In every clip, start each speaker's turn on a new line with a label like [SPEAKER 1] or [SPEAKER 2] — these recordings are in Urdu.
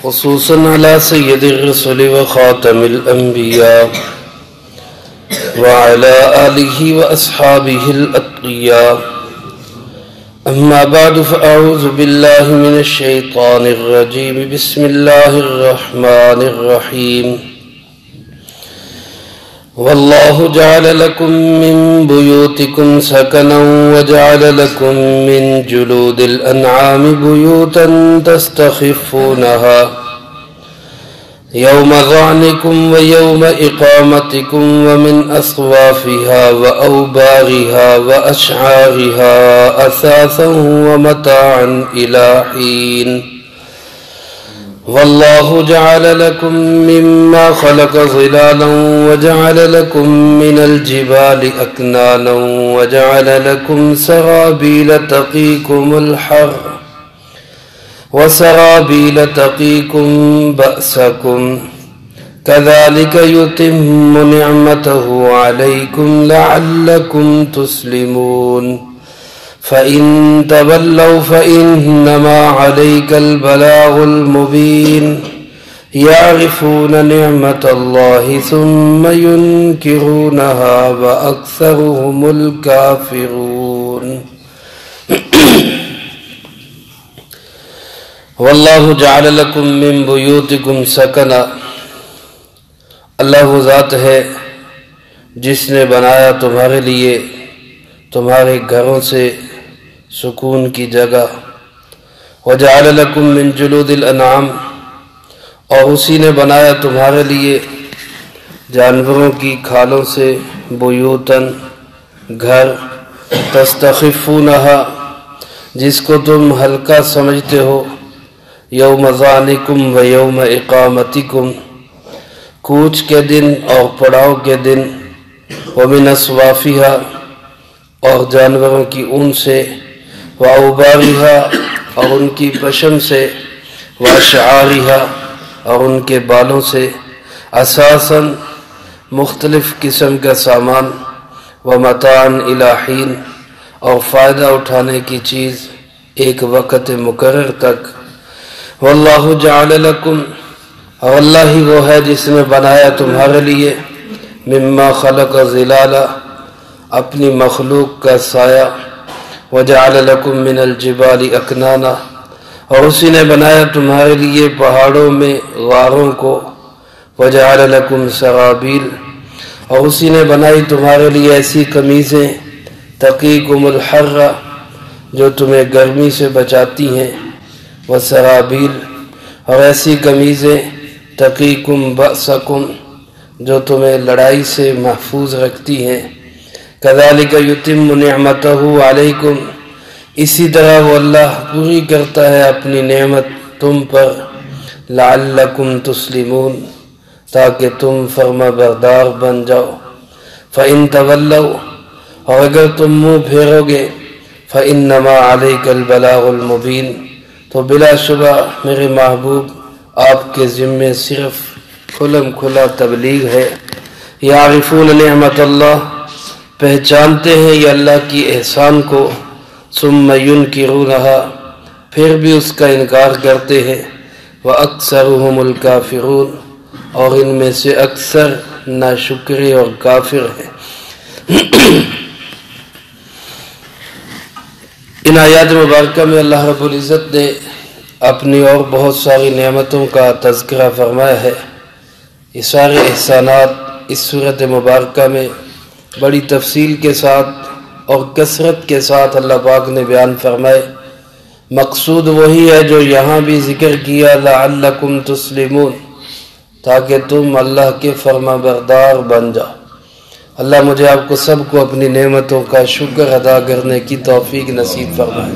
[SPEAKER 1] خصوصا على سيد الرسل وخاتم الأنبياء وعلى آله وأصحابه الأتقياء. أما بعد فأعوذ بالله من الشيطان الرجيم. بسم الله الرحمن الرحيم. والله جعل لكم من بيوتكم سكنا وجعل لكم من جلود الأنعام بيوتا تستخفونها يوم ظعنكم ويوم إقامتكم ومن أصوافها وأوبارها وأشعارها أثاثا ومتاعا إلى حين. والله جعل لكم مما خلق ظلالا وجعل لكم من الجبال أكنانا وجعل لكم سرابيل تقيكم الحر وسرابيل تقيكم بأسكم كذلك يتم نعمته عليكم لعلكم تسلمون. فإن تولوا فإنما عليك البلاغ المبين. يعرفون نعمة الله ثم ينكرونها وأكثرهم الكافرون. واللہ جعل لکم من بیوتکم سکنا. اللہ وہ ذات ہے جس نے بنایا تمہارے لیے تمہارے گھروں سے سکون کی جگہ. وجعل لکم من جلود الانعام، اور اسی نے بنایا تمہارے لیے جانوروں کی کھالوں سے بیوتن گھر، تستخفونہا جس کو تم ہلکا سمجھتے ہو، یوم ظعنکم و یوم اقامتکم کوچ کے دن اور پڑاؤ کے دن، ومن اصوافہا اور جانوروں کی اون سے، وأوبارہا اور ان کی پشم سے، وأشعارہا اور ان کے بالوں سے، اساساً مختلف قسم کا سامان، ومتاعا الی حین اور فائدہ اٹھانے کی چیز ایک وقت مقرر تک. واللہ جعل لکم، اور اللہ ہی وہ ہے جس نے بنایا تمہارے لیے مما خلق ظلالا اپنی مخلوق کا سایہ، وجعل لکم من الجبال اکنانا اور اسی نے بنایا تمہارے لیے پہاڑوں میں غاروں کو، وجعل لکم سرابیل اور اسی نے بنائی تمہارے لیے ایسی قمیضیں، تقیکم الحر جو تمہیں گرمی سے بچاتی ہیں، وسرابیل اور ایسی قمیضیں، تقیکم بأسکم جو تمہیں لڑائی سے محفوظ رکھتی ہیں. کذالک یتم نعمتہ علیکم، اسی طرح وہ اللہ پوری کرتا ہے اپنی نعمت تم پر، لعلکم تسلمون تاکہ تم فرما بردار بن جاؤ. فإن تولوا اور اگر تم منہ پھیرو گے، فإنما علیک البلاغ المبین تو بلا شبہ میرے محبوب آپ کے ذمے صرف کھلم کھلا تبلیغ ہے. یعرفون نعمت اللہ پہچانتے ہیں یہ اللہ کی احسان کو، ثم ینکرونہا پھر بھی اس کا انکار کرتے ہیں، وَأَكْثَرُهُمُ الْكَافِرُونَ اور ان میں سے اکثر ناشکرے اور کافر ہیں. ان آیات مبارکہ میں اللہ رب العزت نے اپنی اور بہت ساری نعمتوں کا تذکرہ فرمایا ہے. یہ سارے احسانات اس صورت مبارکہ میں بڑی تفصیل کے ساتھ اور کثرت کے ساتھ اللہ پاک نے بیان فرمائے. مقصود وہی ہے جو یہاں بھی ذکر کیا، لعلکم تسلمون تاکہ تم اللہ کے فرما بردار بن جاؤ. اللہ مجھے آپ کو سب کو اپنی نعمتوں کا شکر ادا کرنے کی توفیق نصیب فرمائے.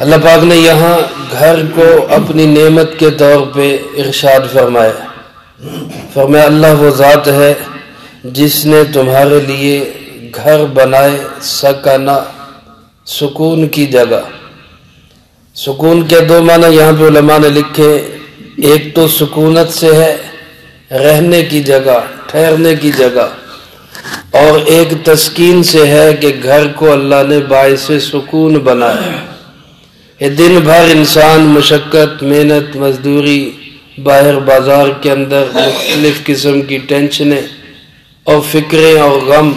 [SPEAKER 1] اللہ پاک نے یہاں گھر کو اپنی نعمت کے طور پہ ارشاد فرمایا. فرمایا اللہ وہ ذات ہے جس نے تمہارے لیے گھر بنائے، سکنا سکون کی جگہ. سکون کے دو معنی یہاں پہ علماء نے لکھے، ایک تو سکونت سے ہے رہنے کی جگہ، ٹھہرنے کی جگہ، اور ایک تسکین سے ہے کہ گھر کو اللہ نے باعث سکون بنایا. یہ دن بھر انسان مشقت، محنت، مزدوری، باہر بازار کے اندر مختلف قسم کی ٹینشنیں اور فکریں اور غم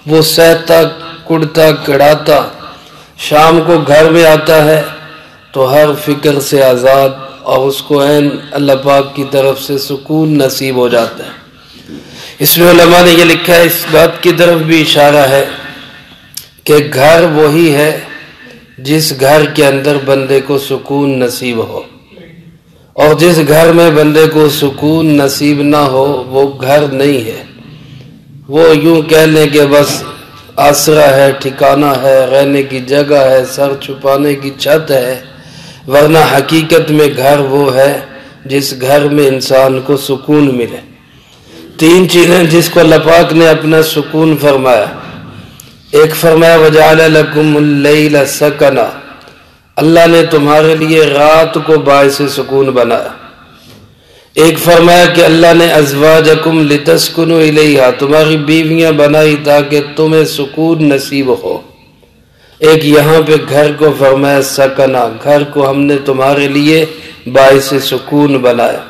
[SPEAKER 1] وہ سہتا کڑتا کڑاتا شام کو گھر میں آتا ہے تو ہر فکر سے آزاد اور اس کو عین اللہ پاک کی طرف سے سکون نصیب ہو جاتا ہے۔ اس میں علماء نے یہ لکھا ہے، اس بات کی طرف بھی اشارہ ہے کہ گھر وہی ہے جس گھر کے اندر بندے کو سکون نصیب ہو، اور جس گھر میں بندے کو سکون نصیب نہ ہو وہ گھر نہیں ہے، وہ یوں کہہ لیں کہ بس آسرا ہے، ٹھکانہ ہے، رہنے کی جگہ ہے، سر چھپانے کی چھت ہے، ورنہ حقیقت میں گھر وہ ہے جس گھر میں انسان کو سکون ملے۔ تین چیزیں جس کو اللہ پاک نے اپنا سکون فرمایا، ایک فرمایا وَجَعَلَ لَكُمُ اللَّيْلَ سَكَنًا، اللہ نے تمہارے لیے رات کو باعث سکون بنایا۔ ایک فرمایا کہ اللہ نے ازواجکم لتسکنوا الیہا، تمہاری بیویاں بنائی تاکہ تمہیں سکون نصیب ہو۔ ایک یہاں پہ گھر کو فرمایا سکنا، گھر کو ہم نے تمہارے لیے باعث سکون بنایا۔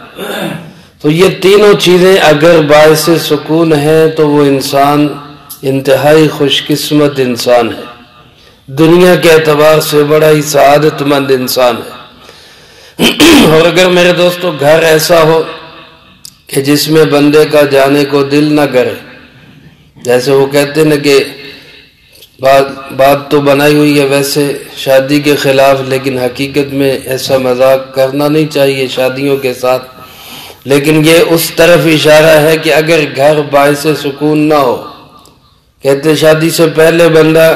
[SPEAKER 1] تو یہ تینوں چیزیں اگر باعث سکون ہیں تو وہ انسان انتہائی خوش قسمت انسان ہے، دنیا کے اعتبار سے بڑا ہی سعادت مند انسان ہے۔ اور اگر میرے دوستو گھر ایسا ہو کہ جس میں بندے کا جانے کو دل نہ کرے، جیسے وہ کہتے ہیں نا کہ بات تو بنائی ہوئی ہے ویسے شادی کے خلاف، لیکن حقیقت میں ایسا مذاق کرنا نہیں چاہیے شادیوں کے ساتھ، لیکن یہ اس طرف اشارہ ہے کہ اگر گھر باعث سکون نہ ہو، کہتے شادی سے پہلے بندہ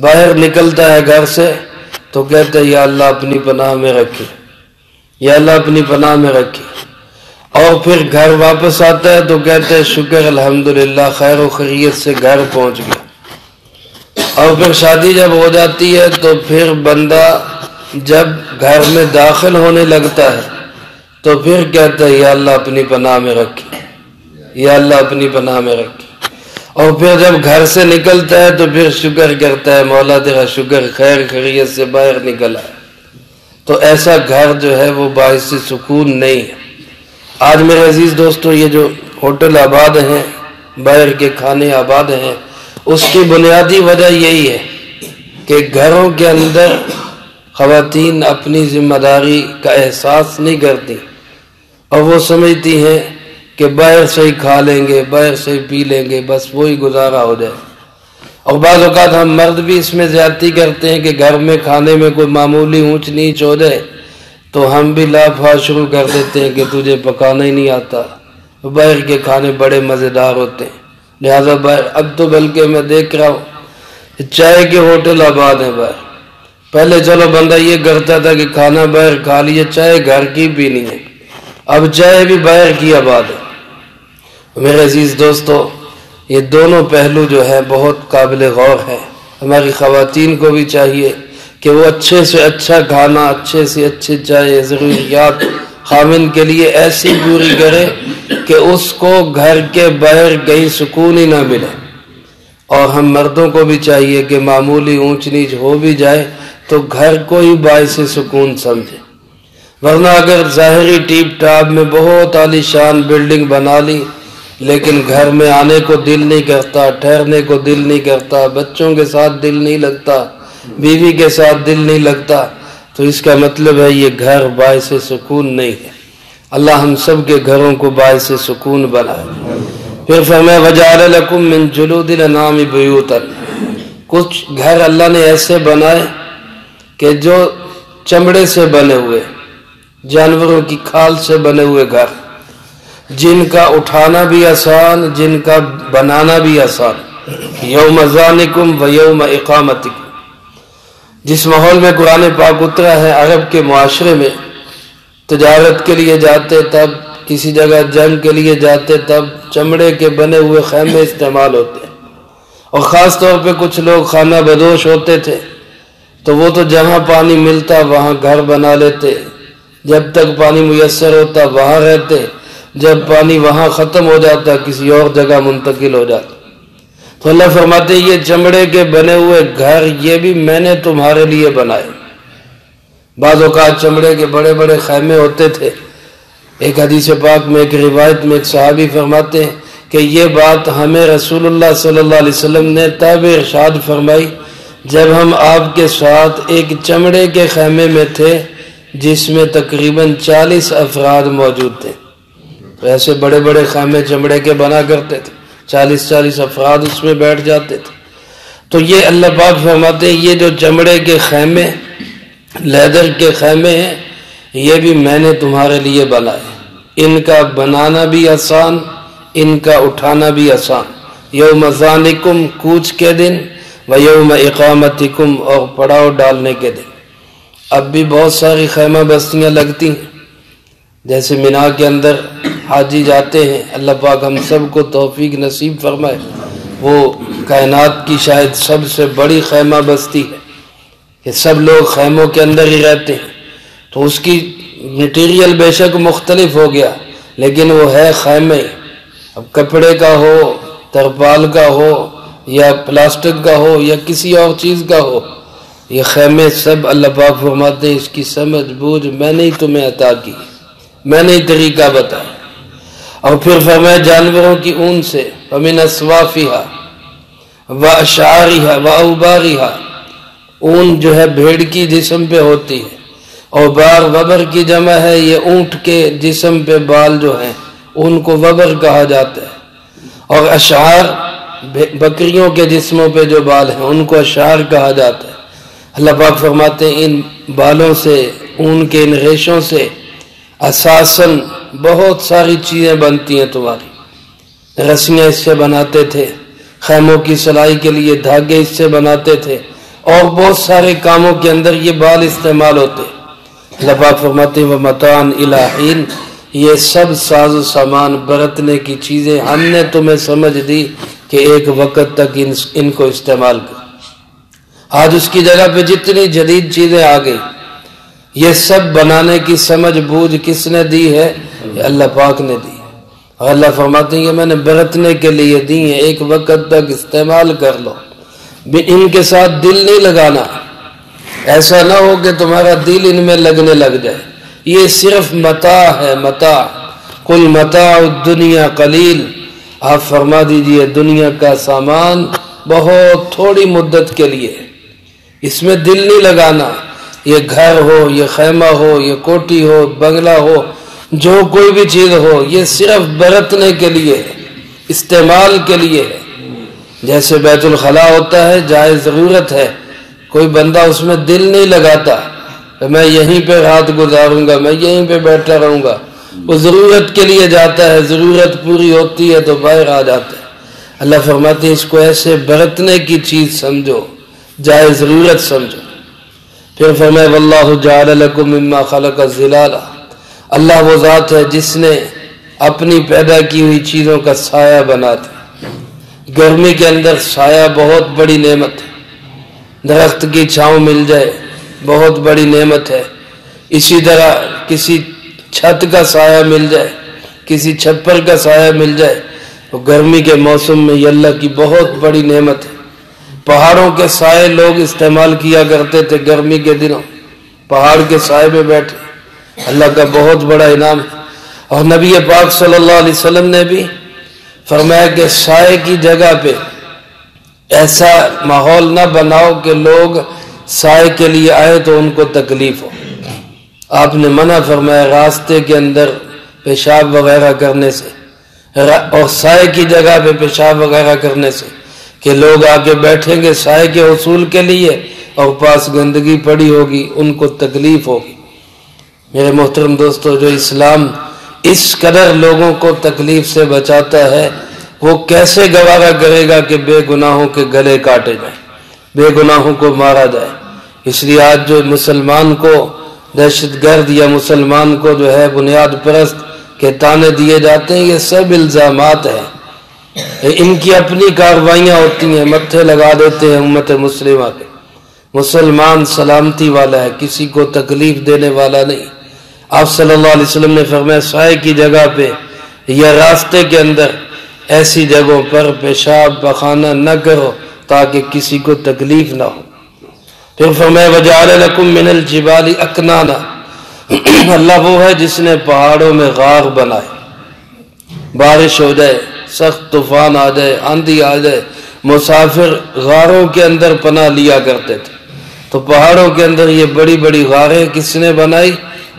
[SPEAKER 1] باہر نکلتا ہے گھر سے تو کہتے یا اللہ اپنی پناہ میں رکھے، یا اللہ اپنی پناہ میں رکھے، اور پھر گھر واپس آتا ہے تو کہتے شکر الحمدللہ خیر و خیریت سے گھر پہنچ گیا۔ اور پھر شادی جب ہو جاتی ہے تو پھر بندہ جب گھر میں داخل ہونے لگتا ہے تو پھر کہتا ہے یا اللہ اپنی پناہ میں رکھے، یا اللہ اپنی پناہ میں رکھے، اور پھر جب گھر سے نکلتا ہے تو پھر شکر کرتا ہے مولا تیرا شکر خیر خیریت سے باہر نکلا ہے۔ تو ایسا گھر جو ہے وہ باعث سکون نہیں ہے۔ آج میرے عزیز دوستو یہ جو ہوٹل آباد ہیں، باہر کے کھانے آباد ہیں، اس کی بنیادی وجہ یہی ہے کہ گھروں کے اندر خواتین اپنی ذمہ داری کا احساس نہیں کرتی، اور وہ سمجھتی ہیں کہ باہر سے ہی کھا لیں گے، باہر سے ہی پی لیں گے، بس وہی گزارا ہو جائے۔ اور بعض اوقات ہم مرد بھی اس میں زیادتی کرتے ہیں کہ گھر میں کھانے میں کوئی معمولی اونچ نیچ ہو جائے تو ہم بھی لافا شروع کر دیتے ہیں کہ تجھے پکانا ہی نہیں آتا، باہر کے کھانے بڑے مزیدار ہوتے ہیں، لہذا باہر۔ اب تو بلکہ میں دیکھ رہا ہوں چائے کے ہوٹل آباد ہیں باہر۔ پہلے چلو بندہ یہ کرتا تھا کہ کھانا باہر کھا لیے، چائے گھر کی پینی ہے، اب چائے بھی باہر کی آباد ہے۔ میرے عزیز دوستو یہ دونوں پہلو جو ہے بہت قابل غور ہے۔ ہماری خواتین کو بھی چاہیے کہ وہ اچھے سے اچھا کھانا، اچھے سے اچھے چائے، ضروریات خامن کے لیے ایسی پوری کرے کہ اس کو گھر کے باہر کہیں سکون ہی نہ ملے، اور ہم مردوں کو بھی چاہیے کہ معمولی اونچ نیچ ہو بھی جائے تو گھر کو ہی باعث سکون سمجھے، ورنہ اگر ظاہری ٹیپ ٹاپ میں بہت عالی شان بلڈنگ بنا لی لیکن گھر میں آنے کو دل نہیں کرتا، ٹھہرنے کو دل نہیں کرتا، بچوں کے ساتھ دل نہیں لگتا، بیوی کے ساتھ دل نہیں لگتا، تو اس کا مطلب ہے یہ گھر باعث سکون نہیں ہے۔ اللہ ہم سب کے گھروں کو باعث سکون بنائے۔ پھر فرمایا وَجَعَلَ لَكُم مِّن جُلُودِ الْأَنْعَامِ بُيُوتًا، کچھ گھر اللہ نے ایسے بنائے کہ جو چمڑے سے بنے ہوئے، جانوروں کی کھال سے بنے ہوئے گھر، جن کا اٹھانا بھی آسان، جن کا بنانا بھی آسان، یوم ذانکم و یوم اقامتکم۔ جس ماحول میں قرآن پاک اترا ہے، عرب کے معاشرے میں تجارت کے لیے جاتے تب، کسی جگہ جنگ کے لیے جاتے تب چمڑے کے بنے ہوئے خیمے استعمال ہوتے ہیں، اور خاص طور پہ کچھ لوگ خانہ بدوش ہوتے تھے تو وہ تو جہاں پانی ملتا وہاں گھر بنا لیتے، جب تک پانی میسر ہوتا وہاں رہتے، جب پانی وہاں ختم ہو جاتا کسی اور جگہ منتقل ہو جاتا۔ تو اللہ فرماتے یہ چمڑے کے بنے ہوئے گھر یہ بھی میں نے تمہارے لیے بنائے، بعض اوقات چمڑے کے بڑے بڑے خیمے ہوتے تھے۔ ایک حدیث پاک میں، ایک روایت میں ایک صحابی فرماتے ہیں کہ یہ بات ہمیں رسول اللہ صلی اللہ علیہ وسلم نے تب ارشاد فرمائی جب ہم آپ کے ساتھ ایک چمڑے کے خیمے میں تھے جس میں تقریباً 40 افراد موجود تھے۔ تو ایسے بڑے بڑے خیمے چمڑے کے بنا کرتے تھے، 40 افراد اس میں بیٹھ جاتے تھے۔ تو یہ اللہ پاک فرماتے ہیں یہ جو چمڑے کے خیمے، لیدر کے خیمے ہیں، یہ بھی میں نے تمہارے لیے بنائے۔ ان کا بنانا بھی آسان، ان کا اٹھانا بھی آسان۔ یوم ذانکم، کوچ کے دن، و یوم اقامتکم، اور پڑاؤ ڈالنے کے دن۔ اب بھی بہت ساری خیمہ بستیاں لگتی ہیں، جیسے مینا کے اندر حاجی جاتے ہیں، اللہ پاک ہم سب کو توفیق نصیب فرمائے۔ وہ کائنات کی شاید سب سے بڑی خیمہ بستی ہے کہ سب لوگ خیموں کے اندر ہی رہتے ہیں، تو اس کی مٹیریل بے شک مختلف ہو گیا لیکن وہ ہے خیمے۔ اب کپڑے کا ہو، ترپال کا ہو، یا پلاسٹک کا ہو، یا کسی اور چیز کا ہو، یہ خیمے سب اللہ پاک فرماتے ہیں اس کی سمجھ بوجھ میں نے ہی تمہیں عطا کی، میں نے ہی طریقہ بتایا۔ اور پھر فرمایا جانوروں کی اون سے، وَمِنْ أَصْوَافِهَا وَأَشْعَارِهَا وَأَوْبَارِهَا، اون جو ہے بھیڑ کی جسم پہ ہوتی ہے، اوبار وبر کی جمع ہے، یہ اونٹ کے جسم پہ بال جو ہیں ان کو وبر کہا جاتا ہے، اور اشعار بکریوں کے جسموں پہ جو بال ہیں ان کو اشعار کہا جاتا ہے۔ اللہ پاک فرماتے ہیں ان بالوں سے، اون کے ان ریشوں سے اساساً بہت ساری چیزیں بنتی ہیں تمہاری۔ رسیاں اس سے بناتے تھے، خیموں کی سلائی کے لیے دھاگے اس سے بناتے تھے، اور بہت سارے کاموں کے اندر یہ بال استعمال ہوتے۔ اللہ پاک فرماتے ہیں وَمَتَاعًا إِلَىٰ حِينٍ، یہ سب ساز و سامان برتنے کی چیزیں ہم نے تمہیں سمجھ دی کہ ایک وقت تک ان کو استعمال کر۔ آج اس کی جگہ پہ جتنی جدید چیزیں آ گئی، یہ سب بنانے کی سمجھ بوجھ کس نے دی ہے؟ یہ اللہ پاک نے دی۔ اور اللہ فرماتے ہیں یہ میں نے برتنے کے لیے دی ہیں، ایک وقت تک استعمال کر لو، ان کے ساتھ دل نہیں لگانا، ایسا نہ ہو کہ تمہارا دل ان میں لگنے لگ جائے۔ یہ صرف متاع ہے، متاع۔ قل متاع الدنیا قلیل، آپ فرما دیجئے دنیا کا سامان بہت تھوڑی مدت کے لیے، اس میں دل نہیں لگانا۔ یہ گھر ہو، یہ خیمہ ہو، یہ کوٹھی ہو، بنگلہ ہو، جو کوئی بھی چیز ہو، یہ صرف برتنے کے لیے ہے، استعمال کے لیے ہے۔ جیسے بیت الخلاء ہوتا ہے، جائز ضرورت ہے، کوئی بندہ اس میں دل نہیں لگاتا کہ میں یہیں پہ رات گزاروں گا، میں یہیں پہ بیٹھا رہوں گا، وہ ضرورت کے لیے جاتا ہے، ضرورت پوری ہوتی ہے تو باہر آ جاتا ہے۔ اللہ فرماتے ہیں اس کو ایسے برتنے کی چیز سمجھو، جائز ضرورت سمجھو۔ پھر فرمایا واللہ جعل لکم مما خلق ظلالا، اللہ وہ ذات ہے جس نے اپنی پیدا کی ہوئی چیزوں کا سایہ بنا دیا۔ گرمی کے اندر سایہ بہت بڑی نعمت ہے، درخت کی چھاؤں مل جائے بہت بڑی نعمت ہے، اسی طرح کسی چھت کا سایہ مل جائے، کسی چھپر کا سایہ مل جائے، تو گرمی کے موسم میں یہ اللہ کی بہت بڑی نعمت ہے۔ پہاڑوں کے سائے لوگ استعمال کیا کرتے تھے گرمی کے دنوں، پہاڑ کے سائے میں بیٹھے، اللہ کا بہت بڑا انعام ہے۔ اور نبی پاک صلی اللہ علیہ وسلم نے بھی فرمایا کہ سائے کی جگہ پہ ایسا ماحول نہ بناؤ کہ لوگ سائے کے لیے آئے تو ان کو تکلیف ہو۔ آپ نے منع فرمایا راستے کے اندر پیشاب وغیرہ کرنے سے، اور سائے کی جگہ پہ پیشاب وغیرہ کرنے سے، کہ لوگ آگے بیٹھیں گے سائے کے حصول کے لیے اور پاس گندگی پڑی ہوگی، ان کو تکلیف ہوگی۔ میرے محترم دوستو، جو اسلام اس قدر لوگوں کو تکلیف سے بچاتا ہے، وہ کیسے گوارا کرے گا کہ بے گناہوں کے گلے کاٹے جائیں، بے گناہوں کو مارا جائے؟ اس لیے آج جو مسلمان کو دہشت گرد یا مسلمان کو جو ہے بنیاد پرست کے طعنے دیے جاتے ہیں، یہ سب الزامات ہیں، ان کی اپنی کاروائیاں ہوتی ہیں، متھے لگا دیتے ہیں امت مسلمہ کے۔ مسلمان سلامتی والا ہے، کسی کو تکلیف دینے والا نہیں۔ آپ صلی اللہ علیہ وسلم نے فرمایا سائے کی جگہ پہ یا راستے کے اندر ایسی جگہوں پر پیشاب پخانہ نہ کرو تاکہ کسی کو تکلیف نہ ہو۔ پھر فرمایا وجعل لکم من الجبال اکنانا، اللہ وہ ہے جس نے پہاڑوں میں غار بنائے، بارش ہو جائے، سخت طوفان آ جائے، آندھی آ جائے، مسافر غاروں کے اندر پناہ لیا کرتے تھے، تو پہاڑوں کے اندر یہ بڑی بڑی غاریں کس نے بنائی؟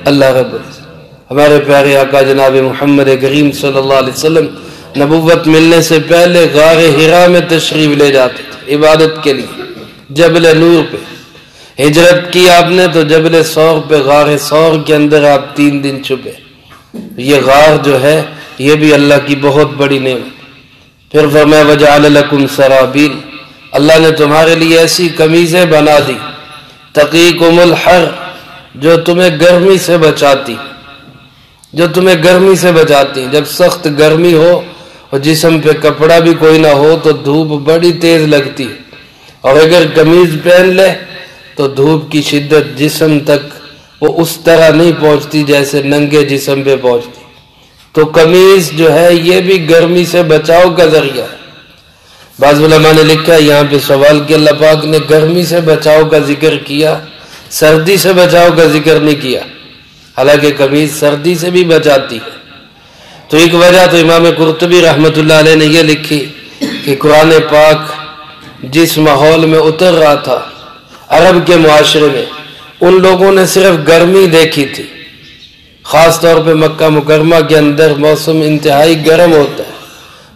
[SPEAKER 1] اللہ رب العزت۔ ہمارے پیارے آقا جناب محمد کریم صلی اللہ علیہ وسلم نبوت ملنے سے پہلے غار حرا میں تشریف لے جاتے تھے عبادت کے لیے، جبل نور پہ۔ ہجرت کی آپ نے تو جبل سور پہ، غار سور کے اندر آپ 3 دن چھپے۔ یہ غار جو ہے یہ بھی اللہ کی بہت بڑی نعمت۔ پھر فرمایا وجعل لکم سرابیل، اللہ نے تمہارے لیے ایسی قمیضیں بنا دی، تقیکم الحر، جو تمہیں گرمی سے بچاتی، جو تمہیں گرمی سے بچاتی۔ جب سخت گرمی ہو اور جسم پہ کپڑا بھی کوئی نہ ہو تو دھوپ بڑی تیز لگتی، اور اگر قمیض پہن لے تو دھوپ کی شدت جسم تک وہ اس طرح نہیں پہنچتی جیسے ننگے جسم پہ پہنچتی۔ تو قمیض جو ہے یہ بھی گرمی سے بچاؤ کا ذریعہ ہے۔ بعض علماء نے لکھا ہے یہاں پہ سوال کہ اللہ پاک نے گرمی سے بچاؤ کا ذکر کیا، سردی سے بچاؤ کا ذکر نہیں کیا، حالانکہ قمیض سردی سے بھی بچاتی ہے۔ تو ایک وجہ تو امام قرطبی رحمۃ اللہ علیہ نے یہ لکھی کہ قرآن پاک جس ماحول میں اتر رہا تھا عرب کے معاشرے میں، ان لوگوں نے صرف گرمی دیکھی تھی، خاص طور پہ مکہ مکرمہ کے اندر موسم انتہائی گرم ہوتا ہے،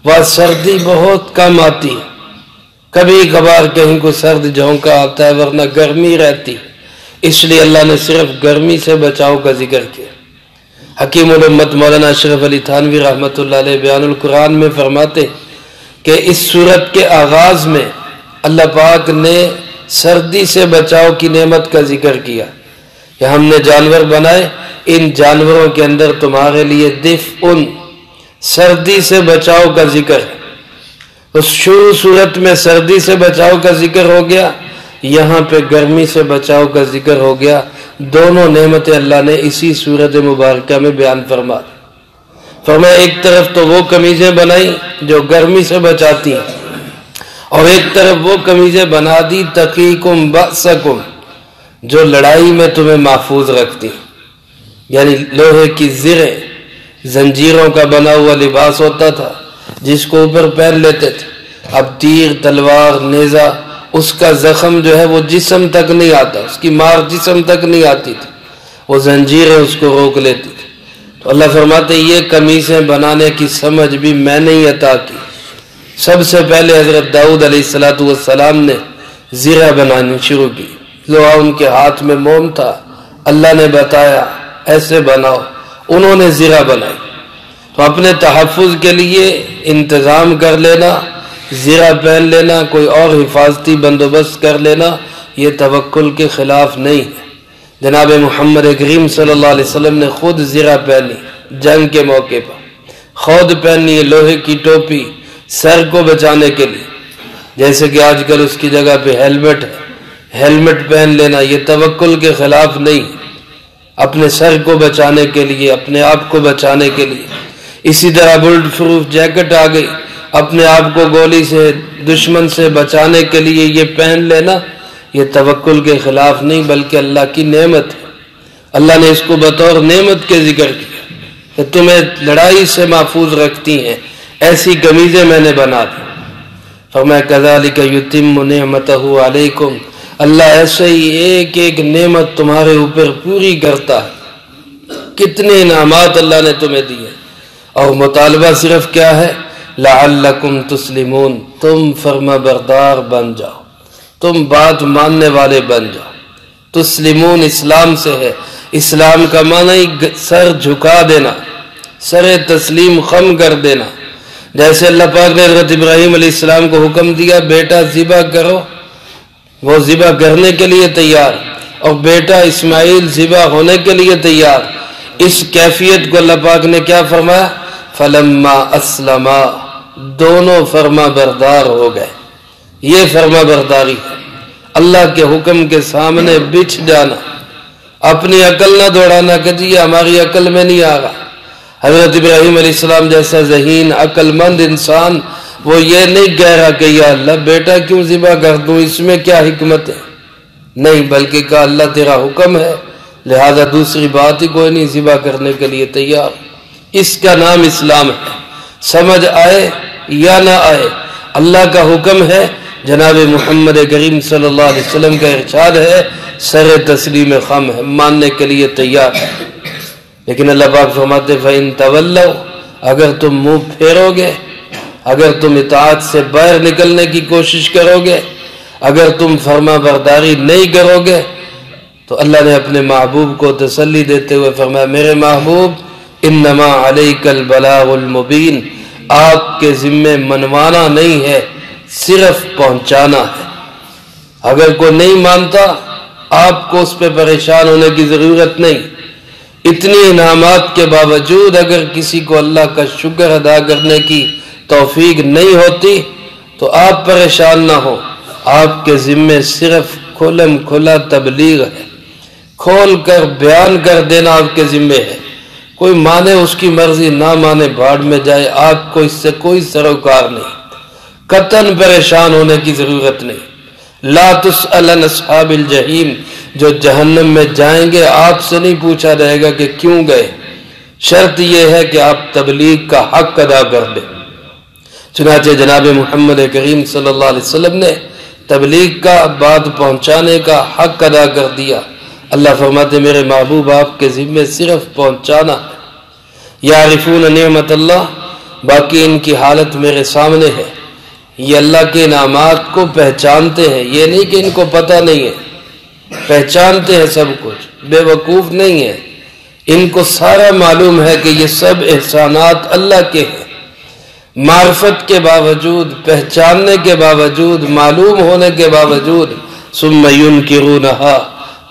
[SPEAKER 1] وہاں سردی بہت کم آتی ہے، کبھی کبھار کہیں کو سرد جھونکا آتا ہے ورنہ گرمی رہتی، اس لیے اللہ نے صرف گرمی سے بچاؤ کا ذکر کیا۔ حکیم الامت مولانا اشرف علی تھانوی رحمۃ اللہ علیہ بیان القرآن میں فرماتے کہ اس سورت کے آغاز میں اللہ پاک نے سردی سے بچاؤ کی نعمت کا ذکر کیا کہ ہم نے جانور بنائے، ان جانوروں کے اندر تمہارے لیے دفء، سردی سے بچاؤ کا ذکر ہے۔ اس شروع صورت میں سردی سے بچاؤ کا ذکر ہو گیا، یہاں پہ گرمی سے بچاؤ کا ذکر ہو گیا، دونوں نعمتیں اللہ نے اسی صورت مبارکہ میں بیان فرمایا ایک طرف تو وہ قمیضیں بنائی جو گرمی سے بچاتی ہیں، اور ایک طرف وہ قمیضیں بنا دی تقیکم بأسکم، جو لڑائی میں تمہیں محفوظ رکھتی، یعنی لوہے کی زریں، زنجیروں کا بنا ہوا لباس ہوتا تھا جس کو اوپر پہن لیتے تھے، اب تیر، تلوار، نیزہ، اس کا زخم جو ہے وہ جسم تک نہیں آتا، اس کی مار جسم تک نہیں آتی تھی، وہ زنجیریں اس کو روک لیتی تھی۔ تو اللہ فرماتے یہ قمیصیں بنانے کی سمجھ بھی میں نے ہی عطا کی۔ سب سے پہلے حضرت داؤد علیہ السلام نے زرہ بنانی شروع کی، لوہا ان کے ہاتھ میں موم تھا، اللہ نے بتایا ایسے بناؤ، انہوں نے زرہ بنائی۔ تو اپنے تحفظ کے لیے انتظام کر لینا، زرہ پہن لینا، کوئی اور حفاظتی بندوبست کر لینا، یہ توکل کے خلاف نہیں ہے۔ جناب محمد کریم صلی اللہ علیہ وسلم نے خود زرہ پہنی جنگ کے موقع پر، خود پہنی لوہے کی ٹوپی سر کو بچانے کے لیے، جیسے کہ آج کل اس کی جگہ پہ ہیلمٹ ہے، ہیلمٹ پہن لینا یہ توکل کے خلاف نہیں، اپنے سر کو بچانے کے لیے، اپنے آپ کو بچانے کے لیے۔ اسی طرح بلٹ پروف جیکٹ آ گئی، اپنے آپ کو گولی سے، دشمن سے بچانے کے لیے یہ پہن لینا، یہ توکل کے خلاف نہیں بلکہ اللہ کی نعمت ہے۔ اللہ نے اس کو بطور نعمت کے ذکر کیا کہ تمہیں لڑائی سے محفوظ رکھتی ہیں، ایسی قمیضیں میں نے بنا دی۔ فرمایا کذالک یتم نعمتہ علیکم، اللہ ایسے ہی ایک ایک نعمت تمہارے اوپر پوری کرتا ہے۔ کتنے انعامات اللہ نے تمہیں دیے، اور مطالبہ صرف کیا ہے؟ لعلکم تسلمون، تم فرما بردار بن جاؤ، تم بات ماننے والے بن جاؤ۔ تسلمون اسلام سے ہے، اسلام کا معنی سر جھکا دینا، سر تسلیم خم کر دینا۔ جیسے اللہ پاک نے حضرت ابراہیم علیہ السلام کو حکم دیا بیٹا ذبح کرو، وہ ذبح کرنے کے لیے تیار، اور بیٹا اسماعیل ذبح ہونے کے لیے تیار۔ اس کیفیت کو اللہ پاک نے کیا فرمایا؟ فلما اسلما، دونوں فرما بردار ہو گئے۔ یہ فرما برداری ہے، اللہ کے حکم کے سامنے بچھ جانا، اپنی عقل نہ دوڑانا کہ جی ہماری عقل میں نہیں آ رہا۔ حضرت ابراہیم علیہ السلام جیسا ذہین عقل مند انسان وہ یہ نہیں کہہ رہا کہ یا اللہ بیٹا کیوں ذبح کر دوں، اس میں کیا حکمت ہے، نہیں، بلکہ کہا اللہ تیرا حکم ہے، لہذا دوسری بات ہی کوئی نہیں، ذبح کرنے کے لیے تیار۔ اس کا نام اسلام ہے، سمجھ آئے یا نہ آئے، اللہ کا حکم ہے، جناب محمد کریم صلی اللہ علیہ وسلم کا ارشاد ہے، سر تسلیم خم ہے، ماننے کے لیے تیار ہے۔ لیکن اللہ پاک فرماتے فَإِن تَوَلَّوْا، اگر تم منہ پھیرو گے، اگر تم اطاعت سے باہر نکلنے کی کوشش کرو گے، اگر تم فرما برداری نہیں کرو گے، تو اللہ نے اپنے محبوب کو تسلی دیتے ہوئے فرمایا میرے محبوب انما علیک البلاغ المبین، آپ کے ذمے منوانا نہیں ہے، صرف پہنچانا ہے۔ اگر کوئی نہیں مانتا آپ کو اس پہ پریشان ہونے کی ضرورت نہیں۔ اتنی انعامات کے باوجود اگر کسی کو اللہ کا شکر ادا کرنے کی توفیق نہیں ہوتی تو آپ پریشان نہ ہو، آپ کے ذمے صرف کھلم کھلا تبلیغ ہے، کھول کر بیان کر دینا آپ کے ذمے ہے۔ کوئی مانے اس کی مرضی، نہ مانے بھاڑ میں جائے، آپ کو اس سے کوئی سروکار نہیں، قطعاً پریشان ہونے کی ضرورت نہیں۔ لا تسأل عن اصحاب الجحیم، جو جہنم میں جائیں گے آپ سے نہیں پوچھا جائے گا کہ کیوں گئے، شرط یہ ہے کہ آپ تبلیغ کا حق ادا کر دیں۔ چنانچہ جناب محمد کریم صلی اللہ علیہ وسلم نے تبلیغ کا، بات پہنچانے کا حق ادا کر دیا۔ اللہ فرماتے میرے محبوب آپ کے ذمے صرف پہنچانا ہے۔ یعرفون نعمت اللہ، باقی ان کی حالت میرے سامنے ہے، یہ اللہ کے انعامات کو پہچانتے ہیں، یہ نہیں کہ ان کو پتہ نہیں ہے، پہچانتے ہیں سب کچھ، بے وقوف نہیں ہے، ان کو سارا معلوم ہے کہ یہ سب احسانات اللہ کے ہیں۔ معرفت کے باوجود، پہچاننے کے باوجود، معلوم ہونے کے باوجود ثم ينکرونہا،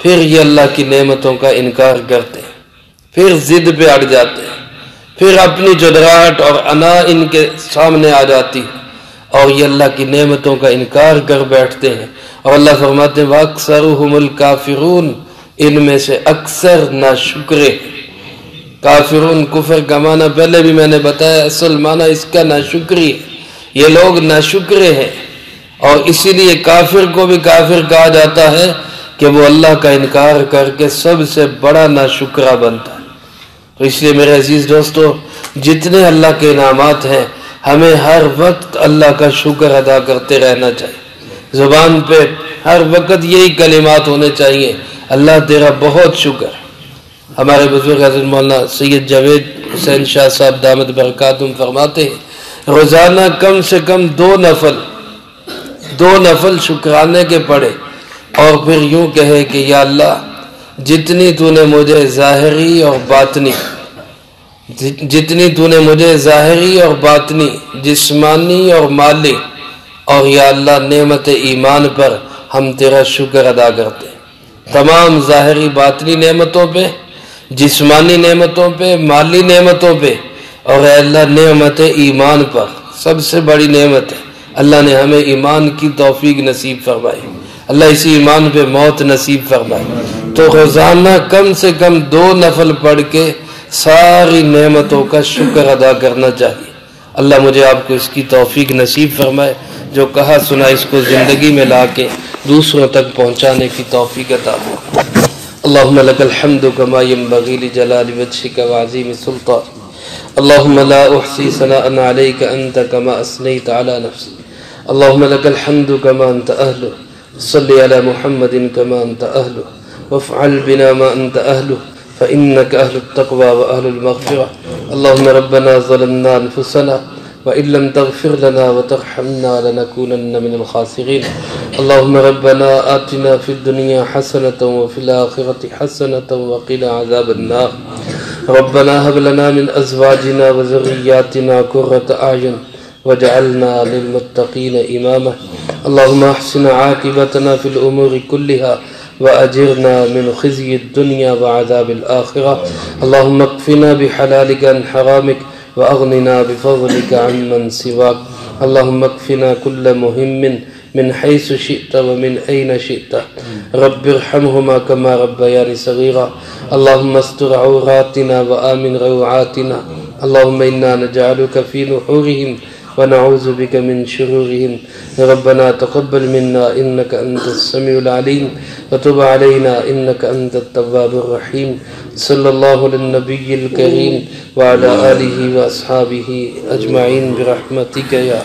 [SPEAKER 1] پھر یہ اللہ کی نعمتوں کا انکار کرتے ہیں، پھر ضد پہ اڑ جاتے ہیں، پھر اپنی جدراہٹ اور انا ان کے سامنے آ جاتی ہے اور یہ اللہ کی نعمتوں کا انکار کر بیٹھتے ہیں۔ اور اللہ فرماتے ہیں وَأَكْثَرُهُمُ الْكَافِرُونَ، ان میں سے اکثر ناشکرے ہیں۔ کافرون کفر کا معنی پہلے بھی میں نے بتایا، اصل معنی اس کا ناشکری ہے، یہ لوگ ناشکرے ہیں، اور اسی لیے کافر کو بھی کافر کہا جاتا ہے کہ وہ اللہ کا انکار کر کے سب سے بڑا ناشکرہ بنتا ہے۔ تو اس لیے میرے عزیز دوستو، جتنے اللہ کے انعامات ہیں ہمیں ہر وقت اللہ کا شکر ادا کرتے رہنا چاہیے، زبان پہ ہر وقت یہی کلمات ہونے چاہیے، اللہ تیرا بہت شکر۔ ہمارے بزرگ حضرت مولانا سید جاوید حسین شاہ صاحب دامت برکاتہم فرماتے ہیں روزانہ کم سے کم دو نفل شکرانے کے پڑھے، اور پھر یوں کہے کہ یا اللہ جتنی تو نے مجھے ظاہری اور باطنی، جسمانی اور مالی، اور یا اللہ نعمت ایمان پر ہم تیرا شکر ادا کرتے ہیں، تمام ظاہری باطنی نعمتوں پہ، جسمانی نعمتوں پہ، مالی نعمتوں پہ، اور اے اللہ نعمت ایمان پر، سب سے بڑی نعمت ہے اللہ نے ہمیں ایمان کی توفیق نصیب فرمائی، اللہ اسی ایمان پہ موت نصیب فرمائے۔ تو روزانہ کم سے کم 2 نفل پڑھ کے ساری نعمتوں کا شکر ادا کرنا چاہیے۔ اللہ مجھے آپ کو اس کی توفیق نصیب فرمائے، جو کہا سنا اس کو زندگی میں لا کے دوسروں تک پہنچانے کی توفیق عطا فرمائے۔ اللہم لک الحمد کما ینبغی لجلال وجہک وعظیم سلطانک، اللہم لا احصی ثناء علیک انت کما اثنیت علی نفسک، اللہم لک الحمد کما انت اہلہ، صلی علی محمد کما انت اہلہ، وافعل بنا ما انت اہلہ فإنك أهل التقوى وأهل المغفرة. اللهم ربنا ظلمنا أنفسنا وإن لم تغفر لنا وترحمنا لنكونن من الخاسرين. اللهم ربنا آتنا في الدنيا حسنة وفي الآخرة حسنة وقنا عذاب النار. ربنا هب لنا من أزواجنا وذرياتنا قرة أعين واجعلنا للمتقين إماما. اللهم احسن عاقبتنا في الأمور كلها وأجرنا من خزي الدنيا وعذاب الآخرة. اللهم اكفنا بحلالك عن حرامك وأغننا بفضلك عمن سواك. اللهم اكفنا كل مهم من حيث شئت ومن أين شئت. رب ارحمهما كما ربياني صغيرا. اللهم استر عوراتنا وآمن روعاتنا. اللهم إنا نجعلك في نحورهم ونعوذ بك من شرورهم ربنا تقبل منا إنك أنت السميع العليم وتب علينا إنك أنت التواب الرحيم صلى الله للنبي الكريم وعلى آله وأصحابه أجمعين برحمتك يا